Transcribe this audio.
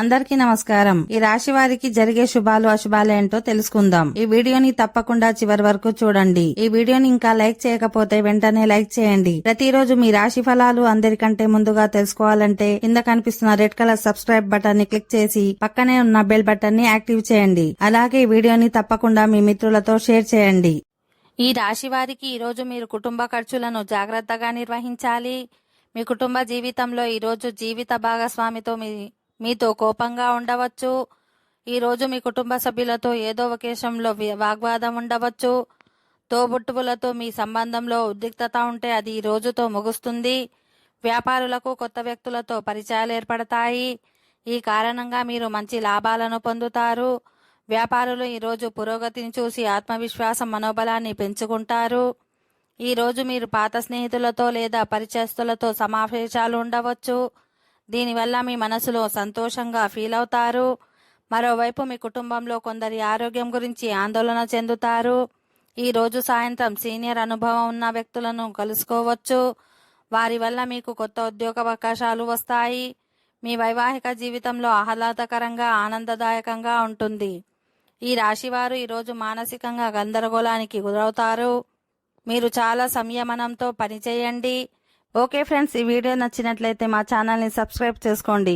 అందరికీ నమస్కారం. ఈ రాశి వారికి జరిగే శుభాలు అశుభాలు ఏంటో తెలుసుకుందాం. ఈ వీడియోని తప్పకుండా చివరి వరకు చూడండి. ఈ వీడియోని ఇంకా లైక్ చేయకపోతే వెంటనే లైక్ చేయండి. ప్రతిరోజు మీ రాశి ఫలాలు అందరికంటే ముందుగా తెలుసుకోవాలంటే కింద కనిపిస్తున్న రెడ్ కలర్ సబ్స్క్రైబ్ బటన్ ని క్లిక్ చేసి పక్కనే ఉన్న బెల్ బటన్ ని యాక్టివ్ చేయండి. అలాగే ఈ వీడియోని తప్పకుండా మీ మిత్రులతో షేర్ చేయండి. ఈ రాశి వారికి ఈరోజు మీరు కుటుంబ ఖర్చులను జాగ్రత్తగా నిర్వహించాలి. మీ కుటుంబ జీవితంలో ఈరోజు జీవిత భాగస్వామితో మీతో కోపంగా ఉండవచ్చు. ఈరోజు మీ కుటుంబ సభ్యులతో ఏదో ఒక విషయంలో వాగ్వాదం ఉండవచ్చు. తోబుట్టువులతో మీ సంబంధంలో ఉద్రిక్తత ఉంటే అది ఈ రోజుతో ముగుస్తుంది. వ్యాపారులకు కొత్త వ్యక్తులతో పరిచయాలు ఏర్పడతాయి. ఈ కారణంగా మీరు మంచి లాభాలను పొందుతారు. వ్యాపారులు ఈరోజు పురోగతిని చూసి ఆత్మవిశ్వాసం మనోబలాన్ని పెంచుకుంటారు. ఈరోజు మీరు పాత స్నేహితులతో లేదా పరిచయస్తులతో సమావేశాలు ఉండవచ్చు. దీనివల్ల మీ మనసులో సంతోషంగా ఫీల్ అవుతారు. మరోవైపు మీ కుటుంబంలో కొందరి ఆరోగ్యం గురించి ఆందోళన చెందుతారు. ఈరోజు సాయంత్రం సీనియర్ అనుభవం ఉన్న వ్యక్తులను కలుసుకోవచ్చు. వారి వల్ల మీకు కొత్త ఉద్యోగ అవకాశాలు వస్తాయి. మీ వైవాహిక జీవితంలో ఆహ్లాదకరంగా ఆనందదాయకంగా ఉంటుంది. ఈ రాశివారు ఈరోజు మానసికంగా గందరగోళానికి గురవుతారు. మీరు చాలా సంయమనంతో పనిచేయండి. ఓకే ఫ్రెండ్స్, ఈ వీడియో నచ్చినట్లయితే మా ఛానల్ని సబ్స్క్రైబ్ చేసుకోండి.